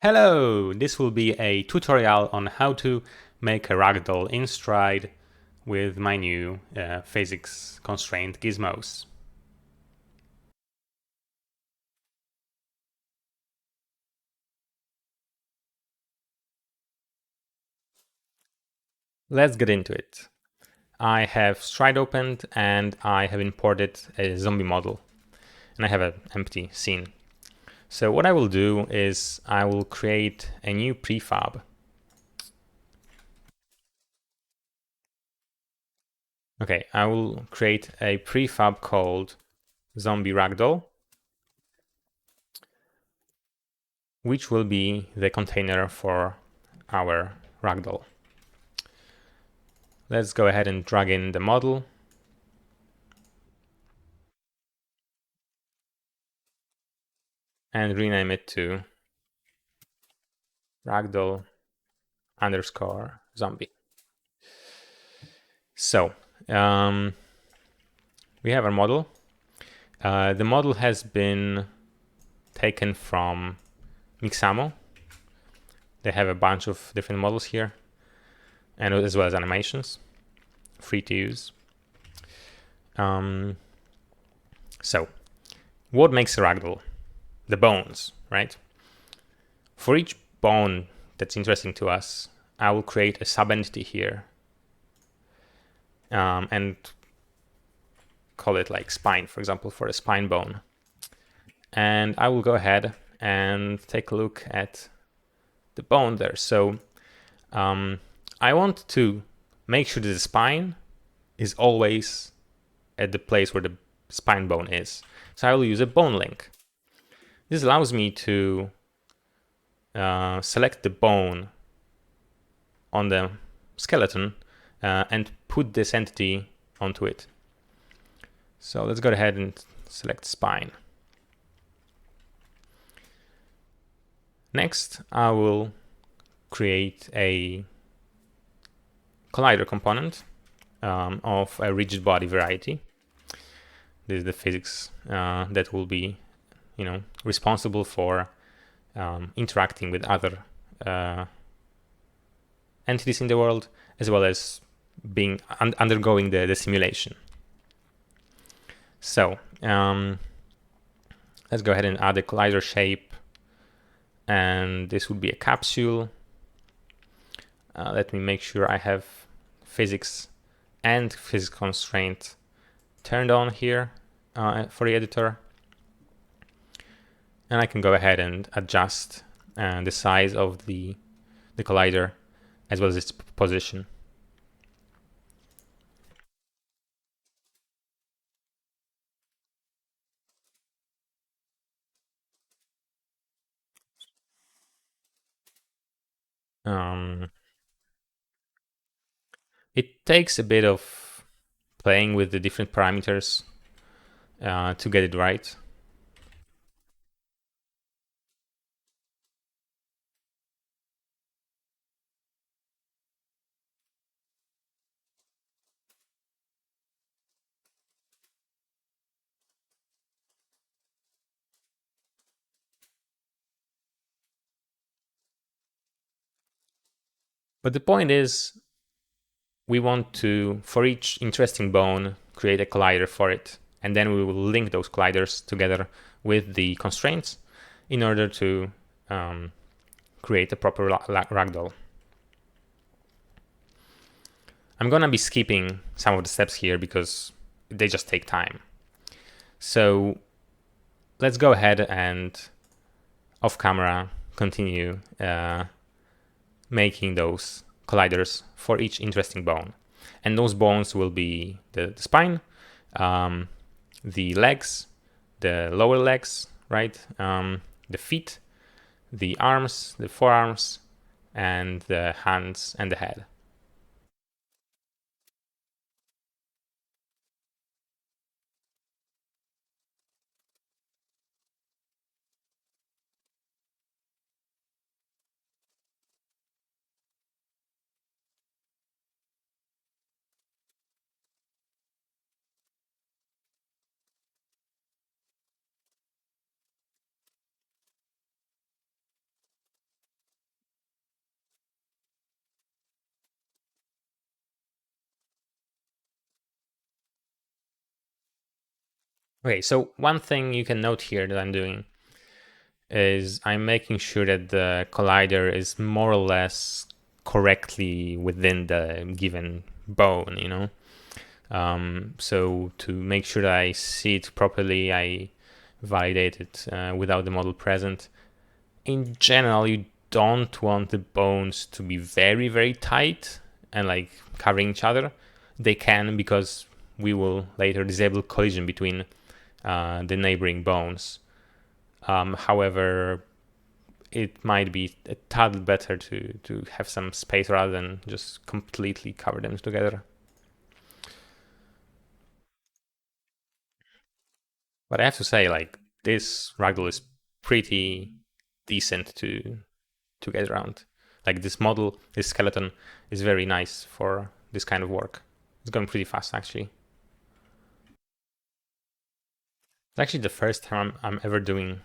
Hello! This will be a tutorial on how to make a ragdoll in Stride with my new physics constraint gizmos. Let's get into it. I have Stride opened and I have imported a zombie model and I have an empty scene. So what I will do is I will create a new prefab. Okay, I will create a prefab called zombie ragdoll, which will be the container for our ragdoll. Let's go ahead and drag in the model. And rename it to ragdoll underscore zombie. So we have our model. The model has been taken from Mixamo. They have a bunch of different models here, and as well as animations, free to use. So what makes a ragdoll? The bones, right? For each bone that's interesting to us, I will create a subentity here and call it like spine, for example, for a spine bone. And I will go ahead and take a look at the bone there. So I want to make sure that the spine is always at the place where the spine bone is. So I will use a bone link. This allows me to select the bone on the skeleton and put this entity onto it. So let's go ahead and select spine. Next, I will create a collider component of a rigid body variety. This is the physics that will be, responsible for interacting with other entities in the world, as well as being undergoing the simulation. So let's go ahead and add a collider shape, and this would be a capsule. Let me make sure I have physics and physics constraint turned on here for the editor. And I can go ahead and adjust the size of the collider as well as its position. It takes a bit of playing with the different parameters to get it right. But the point is, we want to, for each interesting bone, create a collider for it. And then we will link those colliders together with the constraints in order to create a proper ragdoll. I'm going to be skipping some of the steps here because they just take time. So let's go ahead and off camera continue making those colliders for each interesting bone. And those bones will be the spine, the legs, the lower legs, right? The feet, the arms, the forearms, and the hands and the head. Okay, so one thing you can note here that I'm doing is I'm making sure that the collider is more or less correctly within the given bone, you know? So to make sure that I see it properly, I validate it without the model present. In general, you don't want the bones to be very, very tight and like covering each other. They can, because we will later disable collision between the neighboring bones. However, it might be a tad better to have some space rather than just completely cover them together. But I have to say, like, this Ragdoll is pretty decent to get around. Like, this model, this skeleton is very nice for this kind of work. It's going pretty fast, actually. It's actually the first time I'm ever doing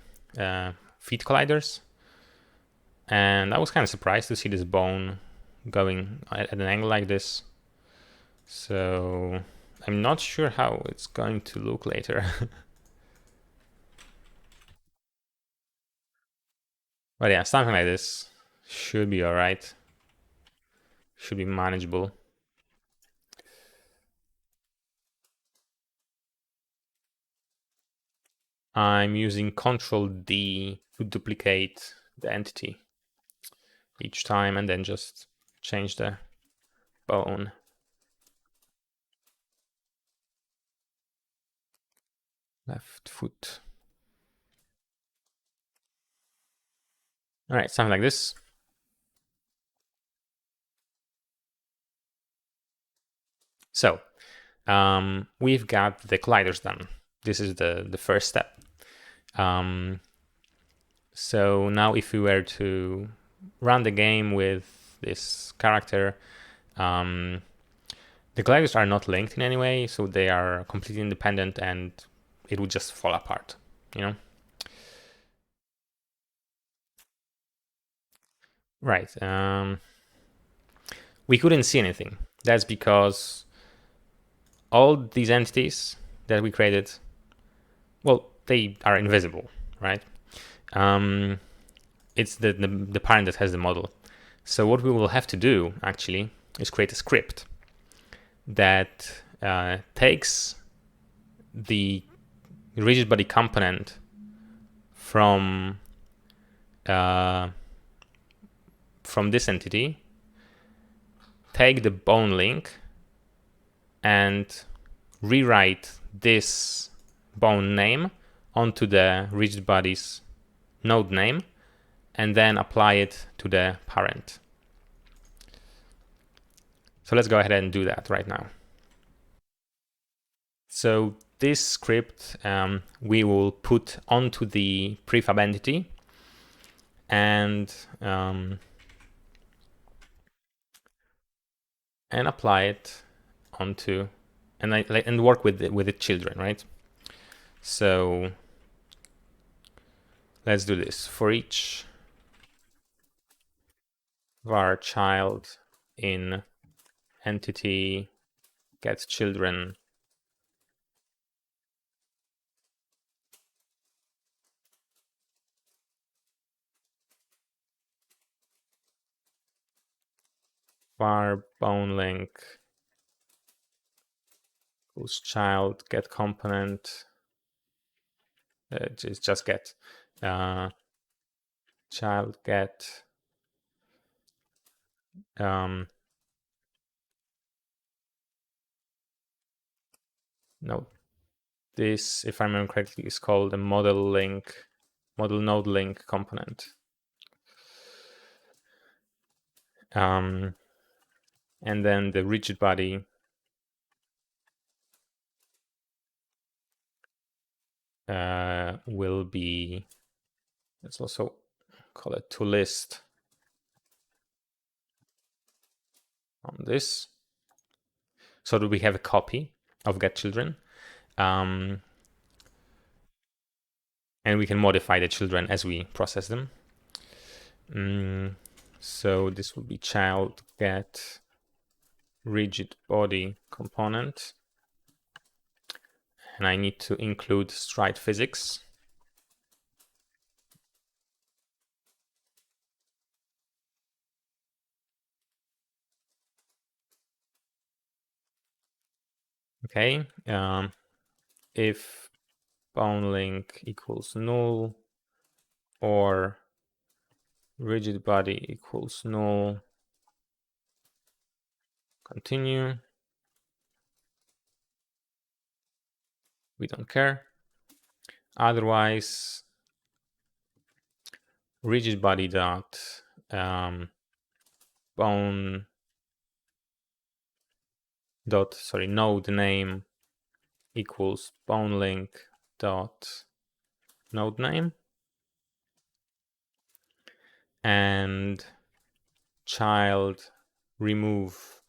feet colliders, and I was kind of surprised to see this bone going at an angle like this. So I'm not sure how it's going to look later. But yeah, something like this should be alright. Should be manageable. I'm using Control D to duplicate the entity each time and then just change the bone. Left foot. All right, something like this. So we've got the colliders done. This is the first step. So now if we were to run the game with this character, the colliders are not linked in any way, so they are completely independent and it would just fall apart, you know? Right. We couldn't see anything. That's because all these entities that we created, well, they are invisible, right? It's the parent that has the model. So what we will have to do actually is create a script that takes the rigid body component from this entity, take the bone link, and rewrite this bone name onto the rigid body's node name, and then apply it to the parent. So let's go ahead and do that right now. So this script we will put onto the prefab entity and apply it onto and work with the children, right? So let's do this. For each var child in entity get children, var bone link equals child get component. Just get child get no, this, if I remember correctly, is called a model node link component. And then the rigid body will be, let's also call it to list on this, so that we have a copy of get children. And we can modify the children as we process them. So this will be child get rigid body component, and I need to include stride physics. Okay, if bone link equals null or rigid body equals null, continue. We don't care. Otherwise, rigid body dot bone dot node name equals bone link dot node name, and child remove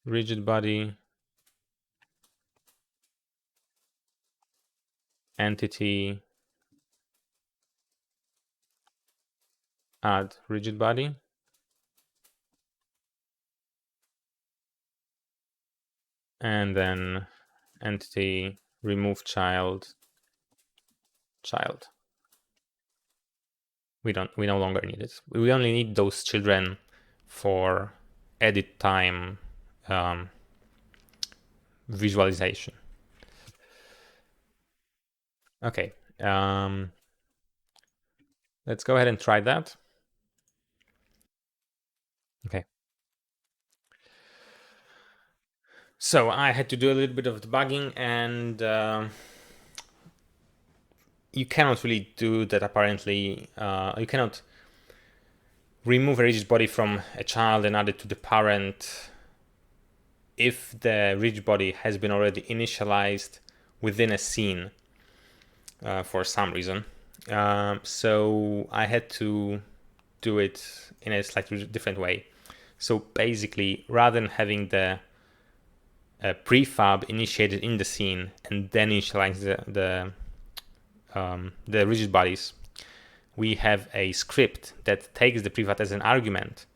rigid body entity add rigid body, and then entity remove child. We no longer need it. We only need those children for edit time visualization. Okay, let's go ahead and try that. Okay. So I had to do a little bit of debugging, and you cannot really do that apparently. You cannot remove a rigid body from a child and add it to the parent if the rigid body has been already initialized within a scene for some reason. So I had to do it in a slightly different way. So basically, rather than having the prefab initiated in the scene and then initialize the rigid bodies, we have a script that takes the prefab as an argument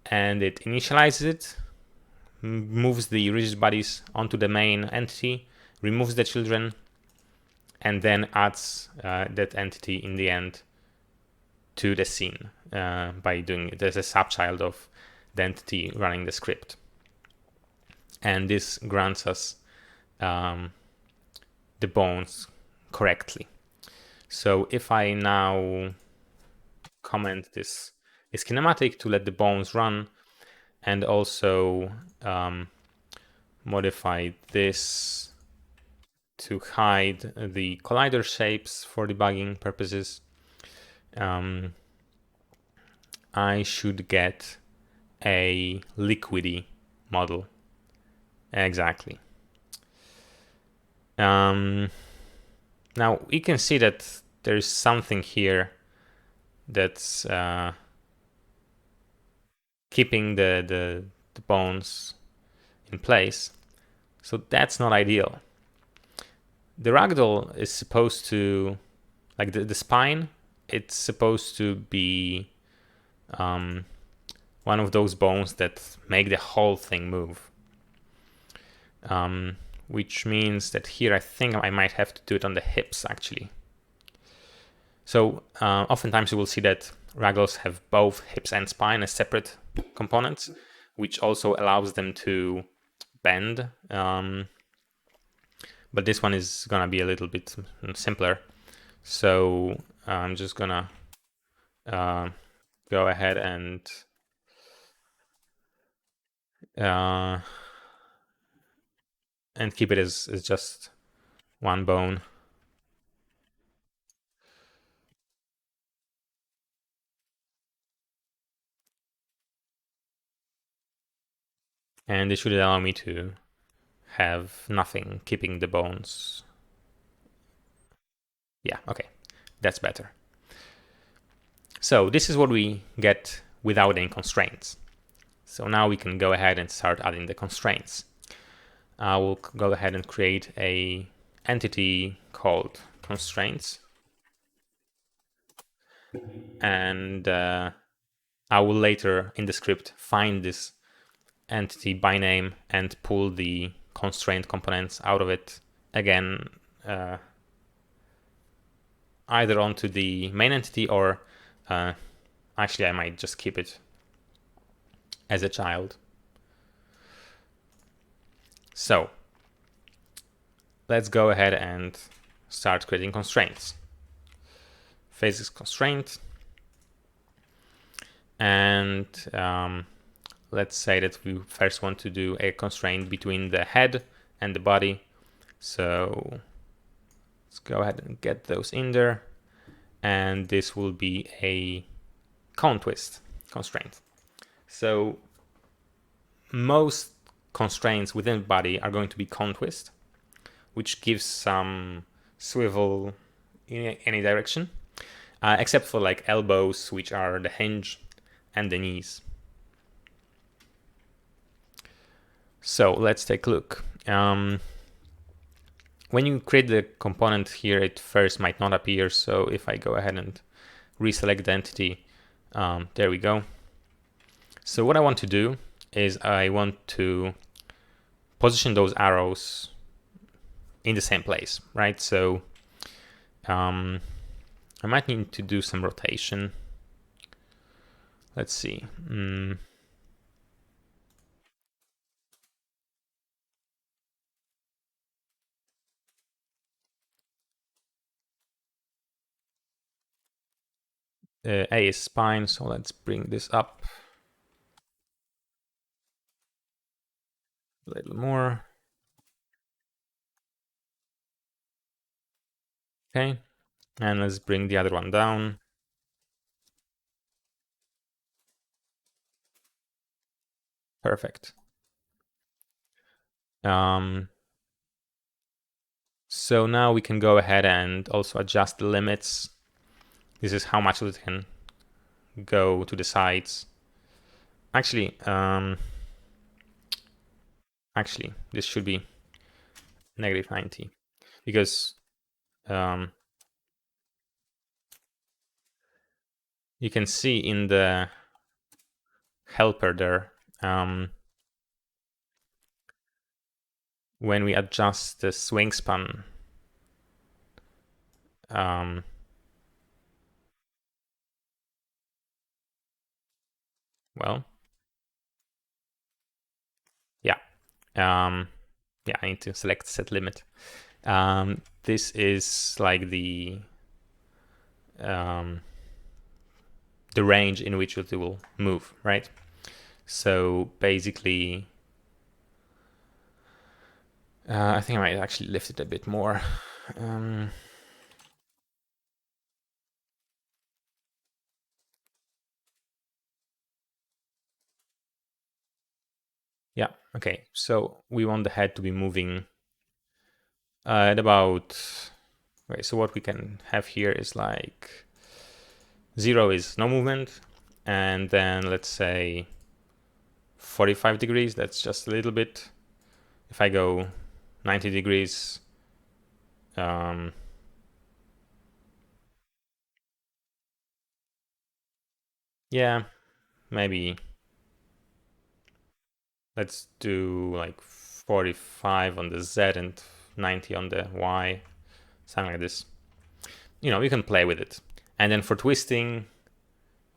and it initializes it, moves the rigid bodies onto the main entity, removes the children, and then adds that entity in the end to the scene by doing it as a subchild of the entity running the script. And this grants us the bones correctly. So if I now comment this kinematic to let the bones run, and also modify this to hide the collider shapes for debugging purposes, I should get a liquidy model. Exactly. Now we can see that there's something here that's keeping the bones in place. So that's not ideal. The ragdoll is supposed to, like the spine, it's supposed to be one of those bones that make the whole thing move. Which means that here I think I might have to do it on the hips actually. So oftentimes you will see that ragdolls have both hips and spine as separate components, which also allows them to bend. But this one is gonna be a little bit simpler. So I'm just gonna go ahead and keep it as just one bone. And it should allow me to have nothing keeping the bones. Yeah, okay, that's better. So this is what we get without any constraints. So now we can go ahead and start adding the constraints. I will go ahead and create a entity called constraints, and I will later in the script find this entity by name and pull the constraint components out of it again, either onto the main entity or actually I might just keep it as a child. So let's go ahead and start creating constraints. Physics constraint, and let's say that we first want to do a constraint between the head and the body. So let's go ahead and get those in there, and this will be a cone twist constraint. So most constraints within the body are going to be cone twist, which gives some swivel in any direction, except for like elbows, which are the hinge, and the knees. So let's take a look. When you create the component here, it first might not appear. So if I go ahead and reselect the entity, there we go. So what I want to do is I want to position those arrows in the same place, right? So I might need to do some rotation. Let's see. A is spine, so let's bring this up a little more. Okay, and let's bring the other one down. Perfect. So now we can go ahead and also adjust the limits. This is how much it can go to the sides. Actually, this should be -90 because you can see in the helper there, when we adjust the swing span, well, yeah, yeah, I need to select set limit. This is like the range in which it will move, right? So basically, I think I might actually lift it a bit more. Yeah, okay. So we want the head to be moving at about... Okay, so what we can have here is like 0 is no movement, and then let's say 45 degrees, that's just a little bit. If I go 90 degrees, yeah, maybe let's do like 45 on the Z and 90 on the Y, something like this. You know, you can play with it. And then for twisting,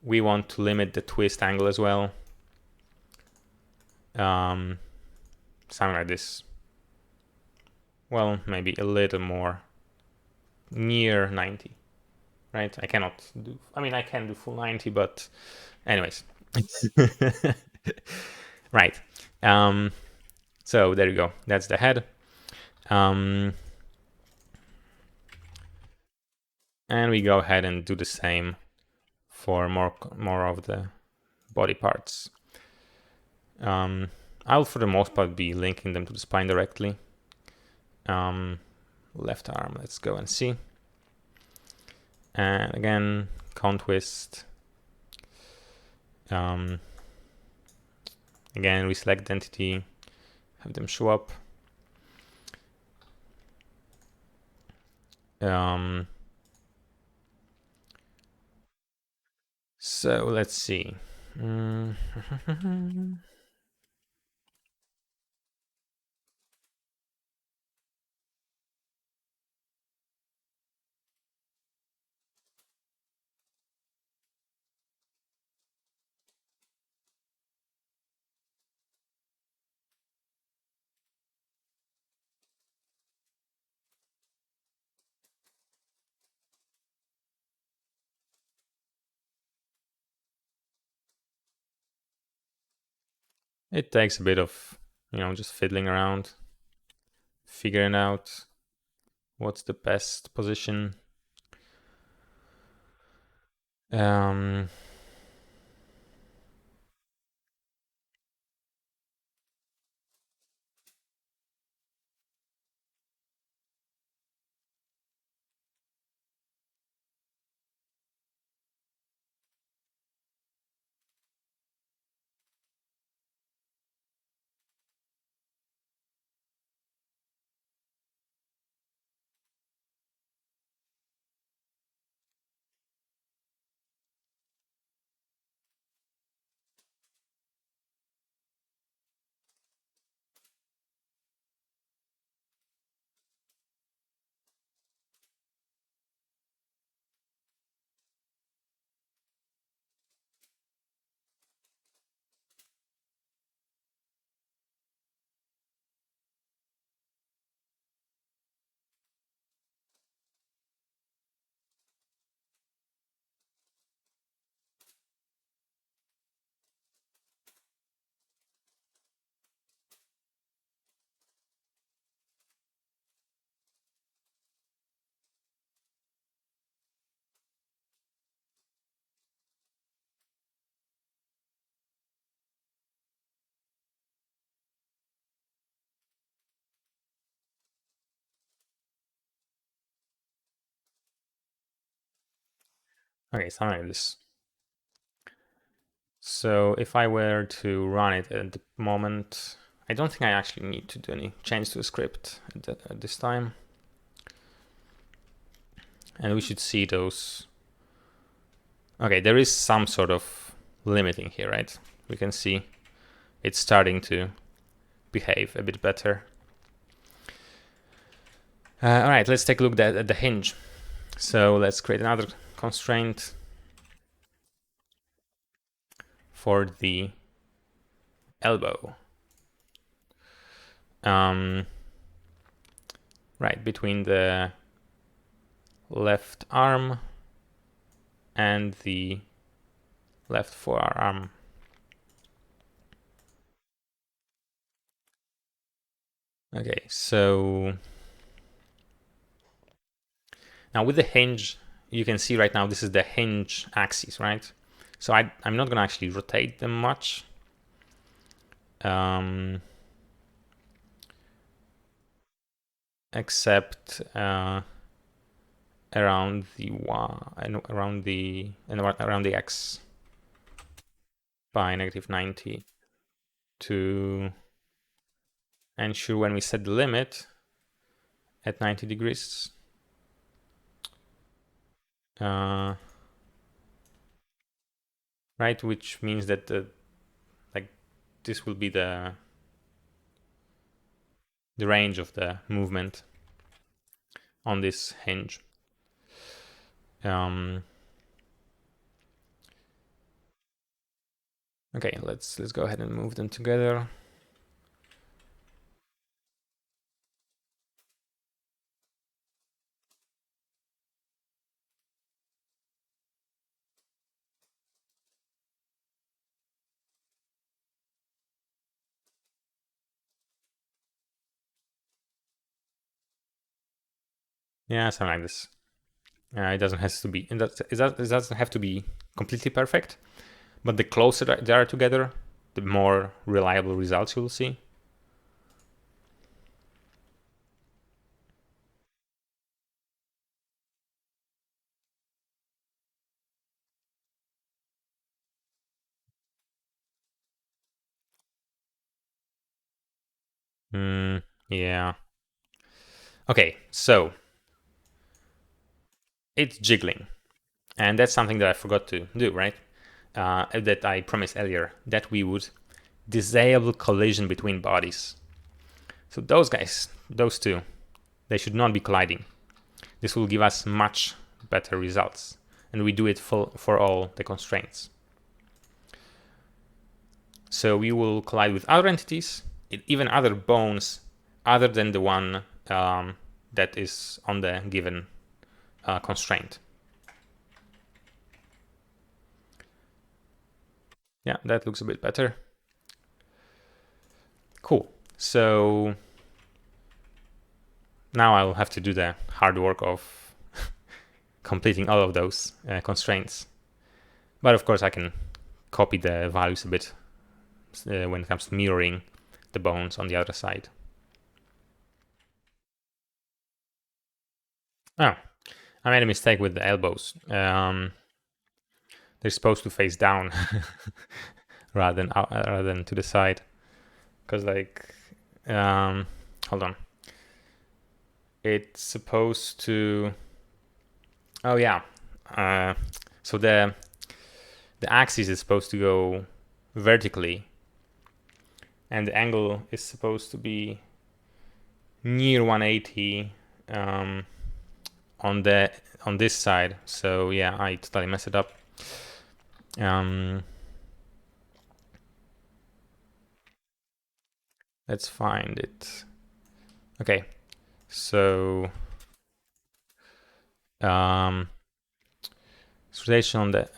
we want to limit the twist angle as well. Something like this. Well, maybe a little more near 90, right? I cannot do, I mean, I can do full 90, but anyways. Right. So there you go. That's the head. And we go ahead and do the same for more of the body parts. I'll, for the most part, be linking them to the spine directly. Left arm, let's go and see. And again, cone twist. Again, we select the entity, have them show up. So let's see. It takes a bit of, just fiddling around, figuring out what's the best position. Um, okay, something like this. So if I were to run it at the moment, I don't think I actually need to do any change to the script at this time. And we should see those. Okay, there is some sort of limiting here, right? We can see it's starting to behave a bit better. All right, let's take a look at the hinge. So let's create another constraint for the elbow. Right, between the left arm and the left forearm. Okay, so now with the hinge, you can see right now this is the hinge axis, right? So I'm not going to actually rotate them much. Except around the y and around the x by -90 to ensure when we set the limit at 90 degrees. Right, which means that this will be the range of the movement on this hinge. Okay, let's go ahead and move them together. Yeah, something like this. It doesn't have to be completely perfect, but the closer they are together, the more reliable results you will see. Yeah. Okay, so it's jiggling, and that's something that I forgot to do, right? That I promised earlier, that we would disable collision between bodies. So those guys, those two, they should not be colliding. This will give us much better results, and we do it for all the constraints. So we will collide with other entities, even other bones, other than the one that is on the given constraint. Yeah, that looks a bit better. Cool. So now I'll have to do the hard work of completing all of those constraints. But of course I can copy the values a bit when it comes to mirroring the bones on the other side. Oh, I made a mistake with the elbows. They're supposed to face down rather than to the side. Because like, hold on. It's supposed to. Oh yeah. So the axis is supposed to go vertically, and the angle is supposed to be near 180 on this side. So yeah, I totally messed it up. Let's find it. Okay, so rotation on the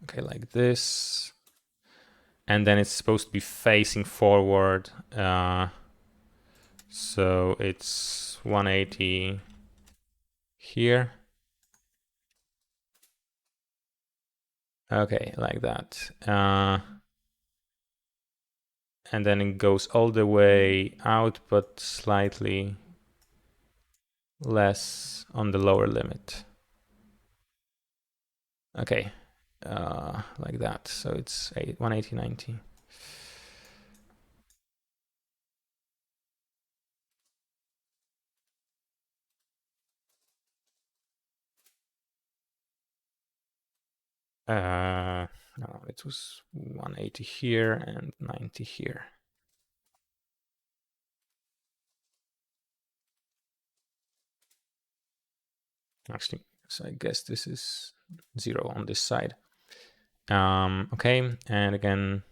okay, like this, and then it's supposed to be facing forward. So it's 180 here. Okay, like that. And then it goes all the way out, but slightly less on the lower limit. Okay, like that. So it's 180, 90. No, it was 180 here and 90 here. Actually, so I guess this is 0 on this side. Okay, and again,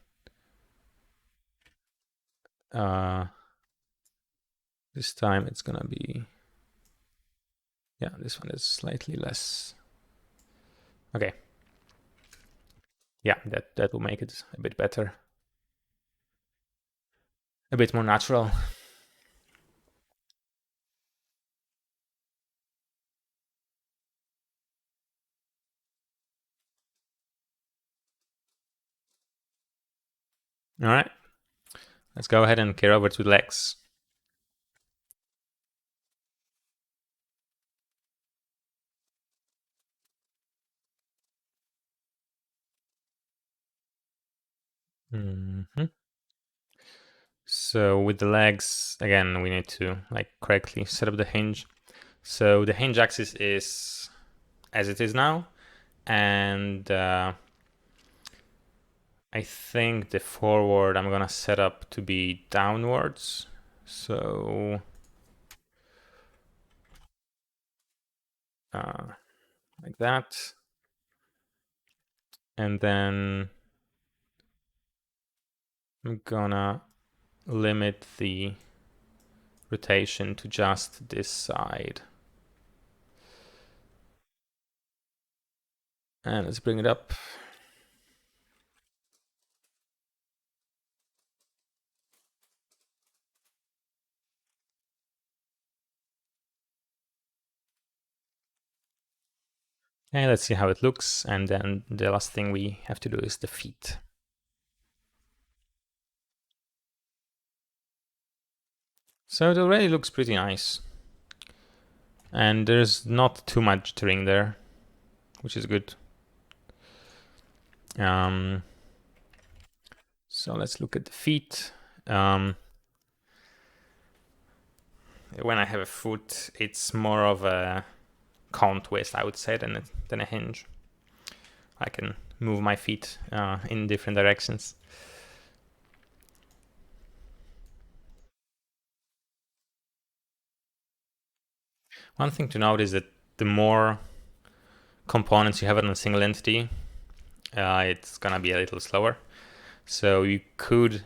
this time it's gonna be, yeah, this one is slightly less. Okay. Yeah, that will make it a bit better. A bit more natural. All right. Let's go ahead and carry over to the legs. So with the legs, again, we need to like correctly set up the hinge. So the hinge axis is as it is now, and I think the forward I'm gonna set up to be downwards. So like that, and then I'm gonna limit the rotation to just this side. And let's bring it up. And let's see how it looks. And then the last thing we have to do is the feet. So it already looks pretty nice. And there's not too much jittering there, which is good. So let's look at the feet. When I have a foot, it's more of a cone twist, I would say, than a hinge. I can move my feet in different directions. One thing to note is that the more components you have on a single entity, it's gonna be a little slower. So you could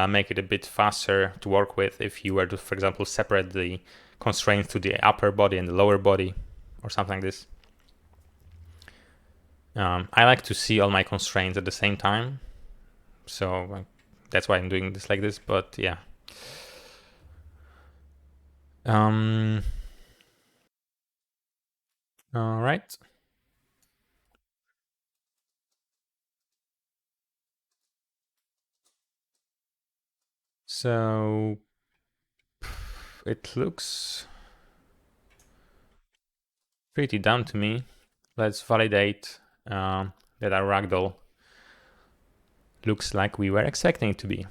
make it a bit faster to work with if you were to, for example, separate the constraints to the upper body and the lower body or something like this. I like to see all my constraints at the same time. So that's why I'm doing this like this, but yeah. All right. So it looks pretty dumb to me. Let's validate that our ragdoll looks like we were expecting it to be.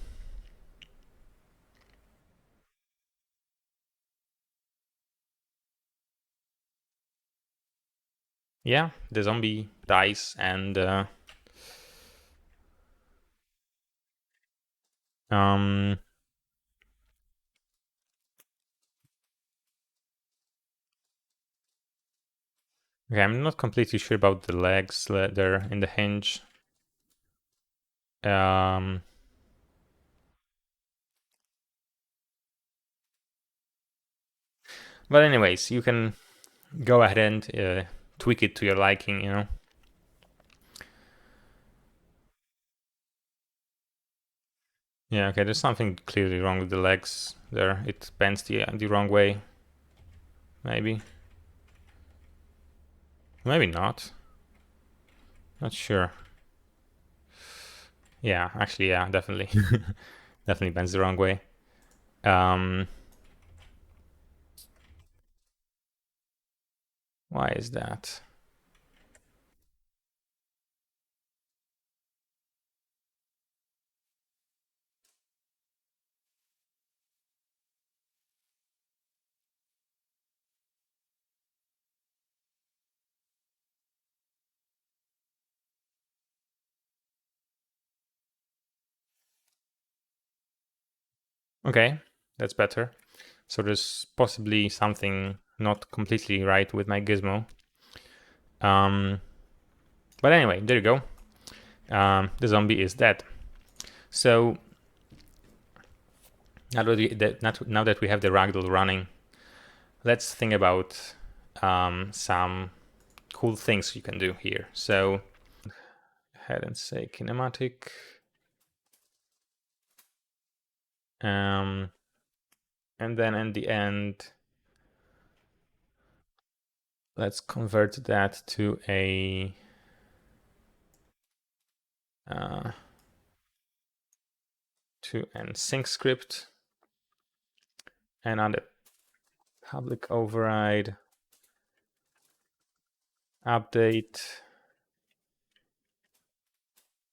Yeah, the zombie dies and um, okay, I'm not completely sure about the legs there in the hinge. Um, but anyways, you can go ahead and tweak it to your liking, you know. Yeah, okay, there's something clearly wrong with the legs there. It bends the wrong way. Maybe. Maybe not. Not sure. Yeah, actually, yeah, definitely. Definitely bends the wrong way. Um, why is that? Okay, that's better. So there's possibly something not completely right with my gizmo. Um, but anyway, there you go. The zombie is dead. So now that we have the ragdoll running, let's think about some cool things you can do here. So ahead and say kinematic. Um, and then in the end, let's convert that to a sync script and on the public override update.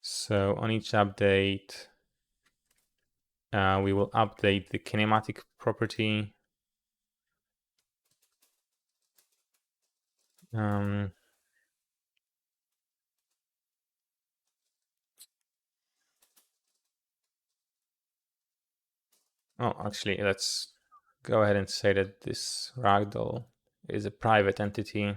So on each update, we will update the kinematic property. Oh, actually, let's go ahead and say that this Ragdoll is a private entity.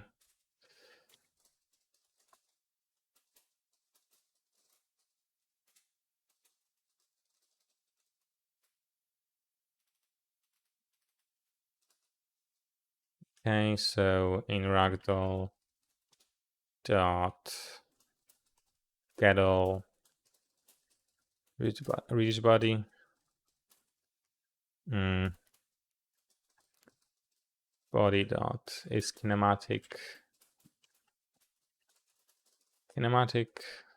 Okay, so in Ragdoll dot get all reach body. Body dot is kinematic,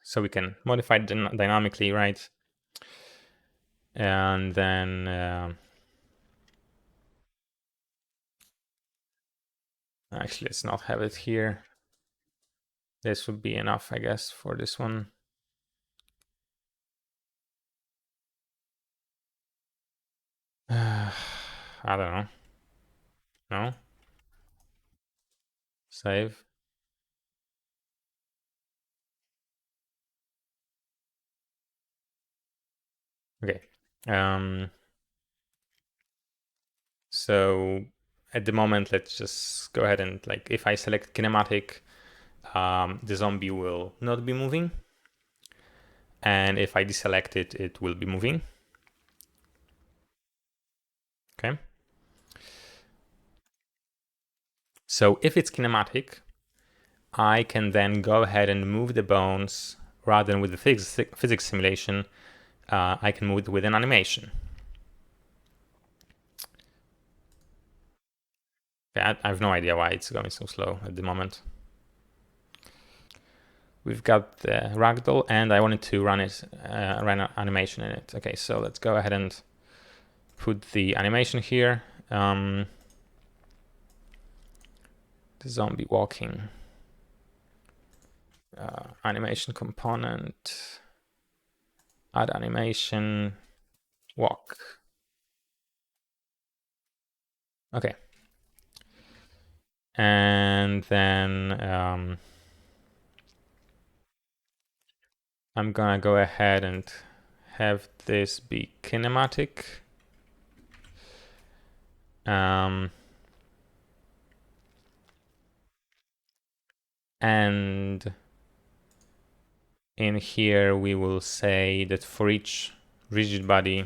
so we can modify it dynamically, right? And then actually, let's not have it here. This would be enough, I guess, for this one. I don't know. No? Save. Okay. So at the moment, let's just go ahead and like if I select kinematic, the zombie will not be moving. And if I deselect it, it will be moving. Okay. So if it's kinematic, I can then go ahead and move the bones rather than with the physics simulation. I can move it with an animation. Okay, I have no idea why it's going so slow at the moment. We've got the Ragdoll, and I wanted to run an animation in it. Okay, so let's go ahead and put the animation here. The zombie walking animation component, add animation, walk. Okay. And then I'm gonna go ahead and have this be kinematic. And in here we will say that for each rigid body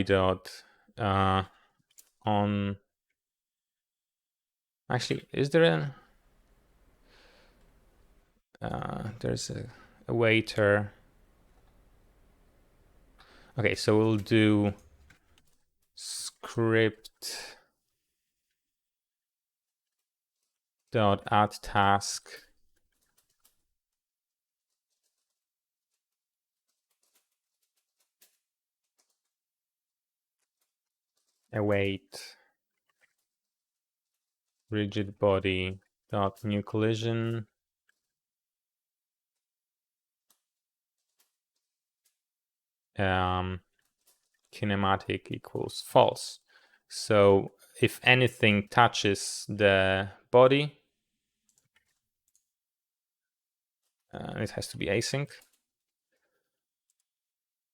dot on. Actually, is there there's a waiter. Okay, so we'll do script dot add task await rigid body dot new collision kinematic equals false. So if anything touches the body, it has to be async.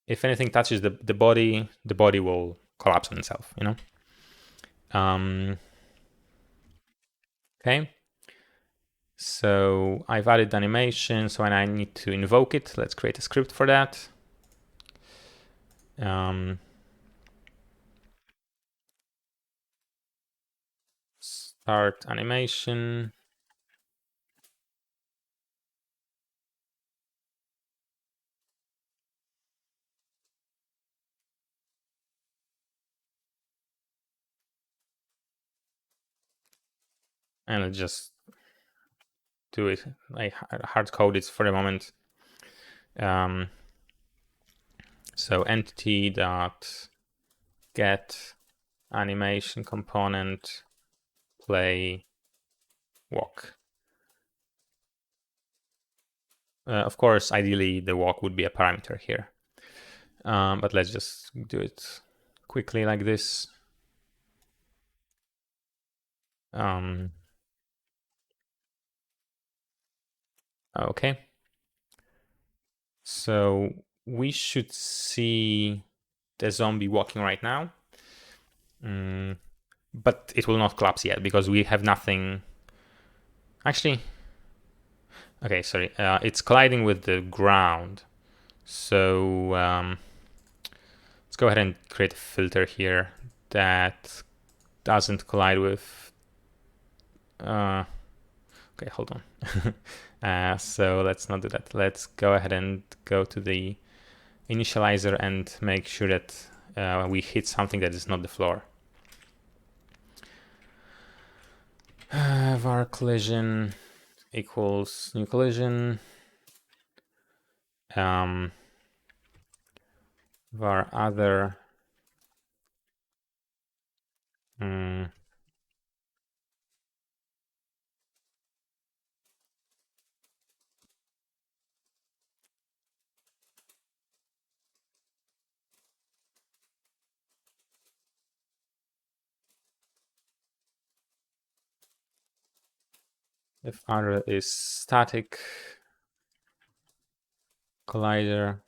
If anything touches the body will collapse on itself, you know? Okay. So I've added animation, so when I need to invoke it, let's create a script for that. Start animation. And let's just do it. I hard code it for the moment. So entity dot get animation component play walk. Of course, ideally the walk would be a parameter here, but let's just do it quickly like this. Okay. So we should see the zombie walking right now. But it will not collapse yet because we have nothing. Actually, okay, sorry. It's colliding with the ground. So let's go ahead and create a filter here that doesn't collide with. Okay, hold on. So let's not do that. Let's go ahead and go to the initializer and make sure that we hit something that is not the floor. Var collision equals new collision. Var other. If other is static, collider.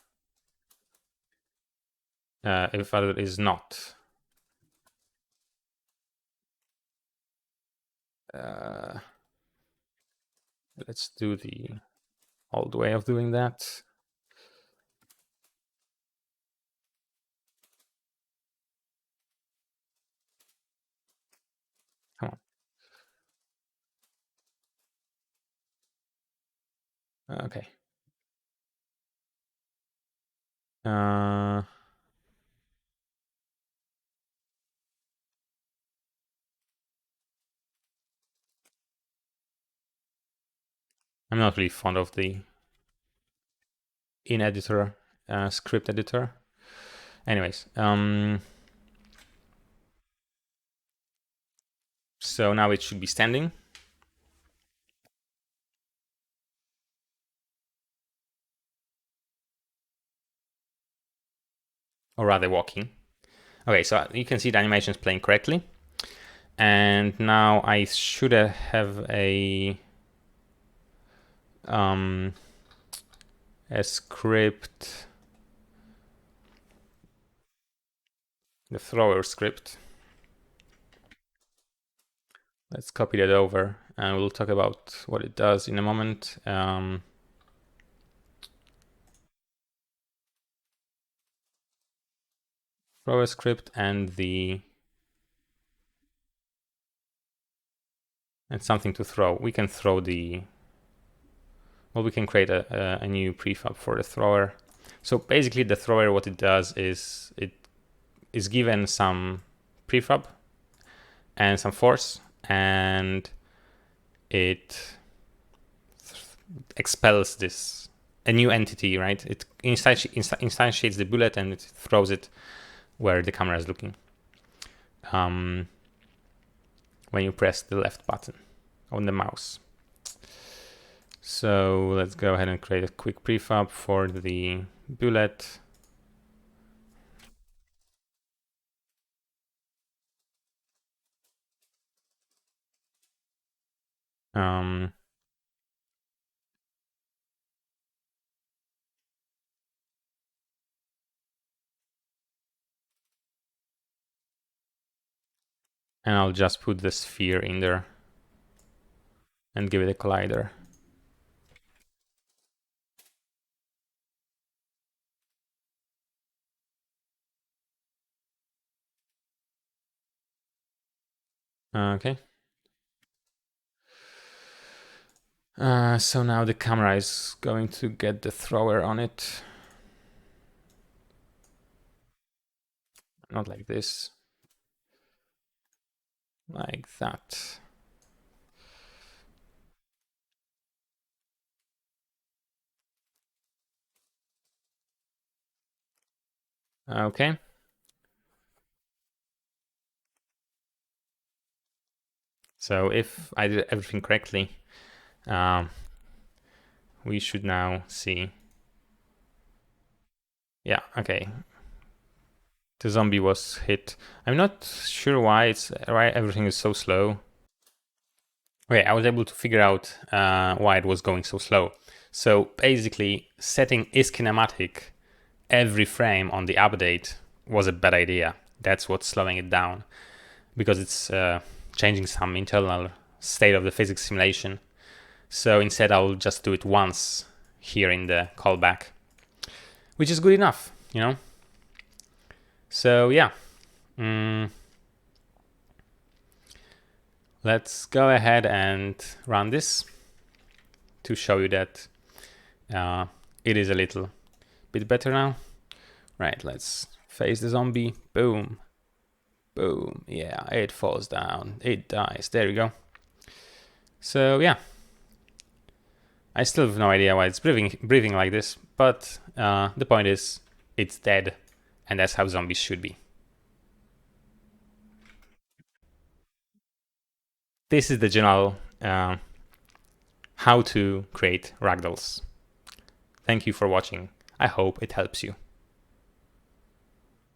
If other is not. Let's do the old way of doing that. Come on. Okay. Uh, I'm not really fond of the in-editor script editor. Anyways, so now it should be standing. Or rather walking. Okay, so you can see the animation is playing correctly. And now I should have a script, the thrower script. Let's copy that over and we'll talk about what it does in a moment. Thrower script and something to throw. We can throw we can create a new prefab for the thrower. So basically the thrower, what it does is it is given some prefab and some force, and it expels a new entity, right? It instantiates the bullet and it throws it where the camera is looking. When you press the left button on the mouse. So let's go ahead and create a quick prefab for the bullet. And I'll just put the sphere in there and give it a collider. Okay. So now the camera is going to get the thrower on it. Not like this. Like that. Okay. So if I did everything correctly, we should now see. Yeah, okay. The zombie was hit. I'm not sure why everything is so slow. Okay, I was able to figure out why it was going so slow. So basically, setting is kinematic every frame on the update was a bad idea. That's what's slowing it down, because it's changing some internal state of the physics simulation. So instead, I'll just do it once here in the callback, which is good enough, you know? So yeah. Let's go ahead and run this to show you that it is a little bit better now. Right, let's face the zombie. Boom. Boom. Yeah, it falls down. It dies. There we go. So yeah. I still have no idea why it's breathing like this, but the point is it's dead, and that's how zombies should be. This is the general how to create ragdolls. Thank you for watching. I hope it helps you.